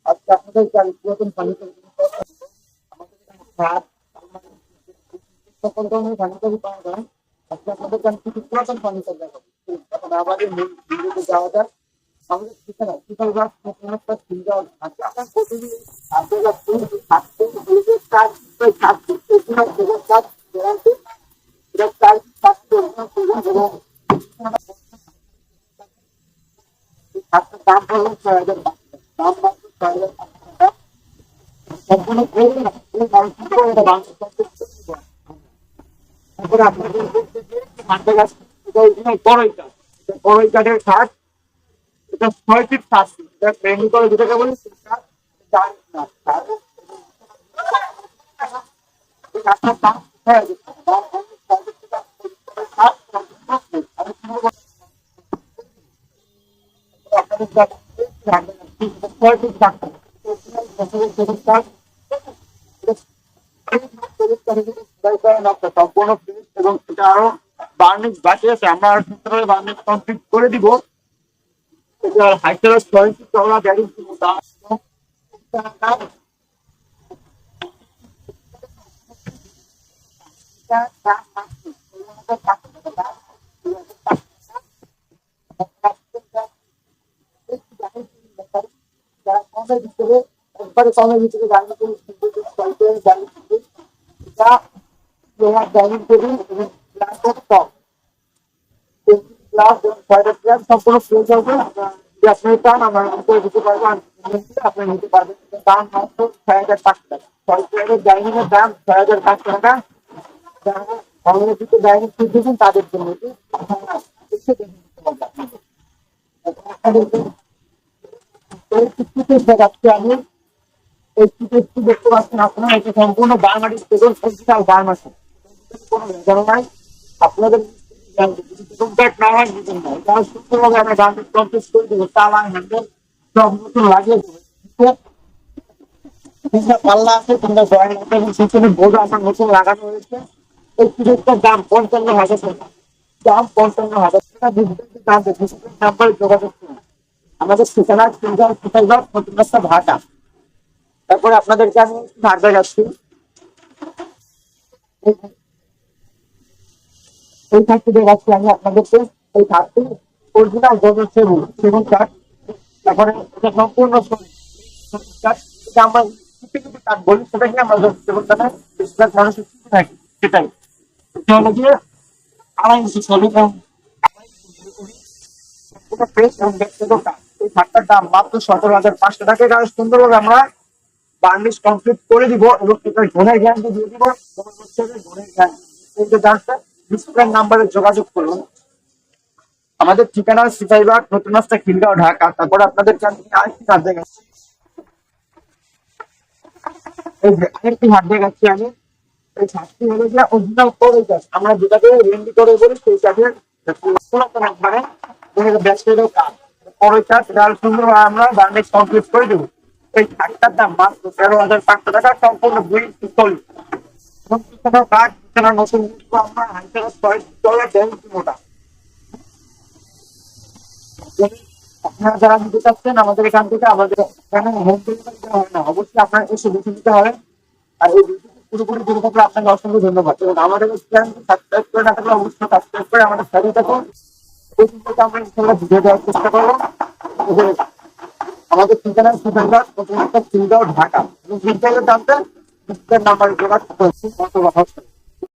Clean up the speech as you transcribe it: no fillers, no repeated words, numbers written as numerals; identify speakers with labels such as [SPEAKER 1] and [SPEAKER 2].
[SPEAKER 1] আজকে আপনাদের পুরাতন ফার্নিচার আমাদের এখানে খাট, আলমারি, সকল ধরনের ফার্নিচারই পাওয়া যায়। আজকে আপনাদের কিছু পুরাতন ফার্নিচার দেখাবো। এখন আমাদের মূল ভিডিওতে যাওয়া যাক। আমাদের ঠিকানা শীতলগাছ একটা সুন্দর ঢাকা। আপনারা থাকতে কাজ কাজ এটা কাজ এবং আপনার দাম হলো ৬,০০০ টাকা। দাম মাত্র ৬,০০০ টাকা। সম্পূর্ণ করবেন না, এই মানুষকে এটা বাংলা তারপরে আপনাদের হাতে গাছ বড়ই কাঠ। বড়ই কাঠের খাট, এটা ৬ ফিট ৭ ফিট। এটা মেহগনি করে যেটাকে বলি কাঠ, চার কাঠ। এই কাঠটার দাম ৬,০০০ টাকা। দাম হলো ৬,০০০ টাকা। খাট আমি কিনবো আপনাদের কাছে ৬ ফিট ৭ ফিট। সম্পূর্ণ ফিনিশ এবং এটা আরো বার্নিশ বাকি আছে। আমরা বার্নিশ কমপ্লিট করে দিব। এটা হাইটের ৬ ফিট চওড়া গ্যারেন্টি দাম কমের ভিতরে একবারে কমের ভিতরে গাড়ি এটা লোহার ডাইনিং টেবিল এবং গ্লাসের টপ গ্লাস এবং ছয়টা চেয়ার সম্পূর্ণ ফ্রেশ হবে। যদি আপনি চান আমরা ভিতরে দিতে পারবো, আপনি নিতে পারবেন। দাম মাত্র ৬,৫০০ টাকা। ৬ চেয়ারের ডাইনিং এর দাম ৬,৫০০ টাকা। যারা অনলাইনে ডাইনিং সেট দিবেন তাদের জন্য এটি এসে দেখে নিতে পারবেন আপনাদের। এই চিত্রটি দেখাচ্ছি আমি। এই চিত্রটি দেখতে পাচ্ছেন আপনারা, এটা সম্পূর্ণ বার্মাটিক টেবিল, অরিজিনাল বার্মাটিক, কোনো ভেজাল নাই। আপনাদের না হয় দিবেন না, এটা সুন্দরভাবে আমরা গার্মেন্টস কমপ্লিট করে দেবো। তালা হ্যান্ডেল সব নতুন লাগিয়ে দেবো। তিনটা পাল্লা আছে, তিনটা জয়েন্ট আছে এবং পিছনে বোর্ড আমার নতুন লাগানো হয়েছে। এই টিকিটটার দাম ৫৫,০০০ টাকা। দাম ৫৫,০০০ টাকা। ডিসপ্লেতে দাম ডিসপ্লে নাম্বারে যোগাযোগ করুন। আমাদের ঠিকানা শীতলগাছ নতুন রাস্তা ঢাকা। তারপরে আপনাদেরকে আমি ঢাকা যাচ্ছি। এই থাকতে দেখাচ্ছি আমি আপনাদেরকে। এই থাকতে অরিজিনাল গমের সেগুন সেগুন কাঠ। তারপরে এটা সম্পূর্ণ কাঠ। এটা আমরা কিছু কিছু কাঠ বলি, সেটাকে আমরা সেগুন কাঠের বেশিরভাগ মানুষের কিছু থাকে সেটাই। এটা হলো গিয়ে ২.৫ ইঞ্চি সলিড এবং এটা ফ্রেশ এবং ব্যক্তিগত কাঠ। এই খাটটার দাম মাত্র ১৭,৫০০ টাকা। এটা সুন্দরভাবে আমরা বার্নিশ কমপ্লিট করে দিব এবং এটা গুণের গ্যারান্টি দিয়ে দিব। গুণের গ্যারান্টি এই যে জানতে ডিসপ্লে নাম্বারে যোগাযোগ করুন। আমাদের ঠিকানা সিপাহীবাগ নতুন রাস্তা খিলগাঁও ঢাকা। তারপরে আপনাদেরকে আমি আরেকটি হাট দেখাচ্ছি। এই যে আরেকটি হাট দেখাচ্ছি আমি। এই ছাদটি হলো যে অরিজিনাল করে গাছ, আমরা যেটাকে রেন্ডি করে বলি সেই কাঠের পুরাতন একবারে ব্যবসায়ীরও কাজ করে কাজ। এটা সুন্দর আমরা বার্নিশ কমপ্লিট করে দেবো। এই ছাদটার দাম মাত্র ১৩,৫০০ টাকা। সম্পূর্ণ ২ চল্লিশ এবং পিছনেও কাঠ, পিছনে নতুন আমরা হাইটের ৬ ফিট চওড়া গ্যারেন্টি মোটা। আপনারা যারা নিতে চাচ্ছেন আমাদের এখান থেকে, আমাদের এখানে হোম ডেলিভারি দেওয়া হয় না, অবশ্যই আপনার এসে দেখে নিতে হবে। আর এই ভিডিওটি পুরোপুরি দেখে থাকলে আপনাকে অসংখ্য ধন্যবাদ। এবং আমাদের চ্যানেলটি সাবস্ক্রাইব করে না থাকলে অবশ্যই সাবস্ক্রাইব করে আমাদের সাথে থাকুন। এই ভিডিওতে আমরা ইনশাআল্লাহ ভিডিও দেওয়ার চেষ্টা করবো। আমাদের ঠিকানা শীতলগাছ খিলগাঁও ঢাকা এবং বিদ্যালয়ের জানতে নাম্বার যোগাযোগ করছি।